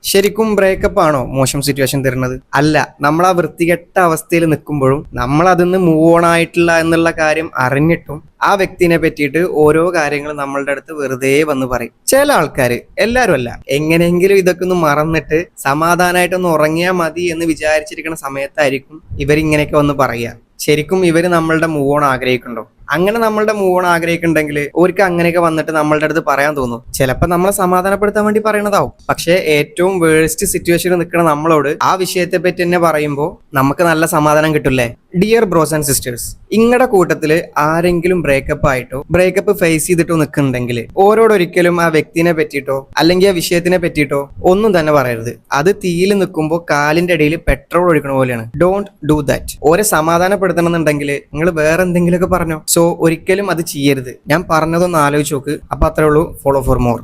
ശരിക്കും ബ്രേക്കപ്പ് ആണോ മോശം സിറ്റുവേഷൻ തരുന്നത്? അല്ല, നമ്മൾ ആ വൃത്തികെട്ട അവസ്ഥയിൽ നിൽക്കുമ്പോഴും നമ്മൾ അതിന്ന് മൂവ് ഓൺ ആയിട്ടില്ല എന്നുള്ള കാര്യം അറിഞ്ഞിട്ടും ആ വ്യക്തിനെ പറ്റിയിട്ട് ഓരോ കാര്യങ്ങൾ നമ്മളുടെ അടുത്ത് വെറുതെ വന്ന് പറയും. ചില ആൾക്കാർ, എല്ലാവരും അല്ല, എങ്ങനെയെങ്കിലും ഇതൊക്കെ ഒന്ന് മറന്നിട്ട് സമാധാനമായിട്ടൊന്ന് ഉറങ്ങിയാൽ മതി എന്ന് വിചാരിച്ചിരിക്കുന്ന സമയത്തായിരിക്കും ഇവരിങ്ങനെയൊക്കെ വന്ന് പറയുക. ശരിക്കും ഇവര് നമ്മളുടെ മൂവ് ഓൺ ആഗ്രഹിക്കുന്നുണ്ടോ? അങ്ങനെ നമ്മളുടെ മൂവ് ഓൺ ആഗ്രഹിക്കുന്നുണ്ടെങ്കിൽ അവർക്ക് അങ്ങനെയൊക്കെ വന്നിട്ട് നമ്മളുടെ അടുത്ത് പറയാൻ തോന്നും. ചിലപ്പോൾ നമ്മളെ സമാധാനപ്പെടുത്താൻ വേണ്ടി പറയണതാവും. പക്ഷേ ഏറ്റവും വേഴ്സ്റ്റ് സിറ്റുവേഷനിൽ നിൽക്കുന്ന നമ്മളോട് ആ വിഷയത്തെ പറ്റി തന്നെ പറയുമ്പോൾ നമുക്ക് നല്ല സമാധാനം കിട്ടില്ലേ? ഡിയർ ബ്രോസ് ആൻഡ് സിസ്റ്റേഴ്സ്, ഇങ്ങടെ കൂട്ടത്തില് ആരെങ്കിലും ബ്രേക്കപ്പ് ആയിട്ടോ ബ്രേക്കപ്പ് ഫേസ് ചെയ്തിട്ടോ നിൽക്കുന്നുണ്ടെങ്കിൽ ഓരോടൊരിക്കലും ആ വ്യക്തിനെ പറ്റിയിട്ടോ അല്ലെങ്കിൽ ആ വിഷയത്തിനെ പറ്റിയിട്ടോ ഒന്നും തന്നെ പറയരുത്. അത് തീയിൽ നിൽക്കുമ്പോൾ കാലിന്റെ ഇടയിൽ പെട്രോൾ ഒഴിക്കണ പോലെയാണ്. Don't do that. ഓരെ സമാധാനപ്പെടുത്തണം എന്നുണ്ടെങ്കിൽ നിങ്ങൾ വേറെ എന്തെങ്കിലുമൊക്കെ പറഞ്ഞോ. സോ ഒരിക്കലും അത് ചെയ്യരുത്. ഞാൻ പറഞ്ഞതൊന്ന് ആലോചിച്ച് നോക്ക്. അപ്പൊ അത്രേ ഉള്ളൂ. Follow for more.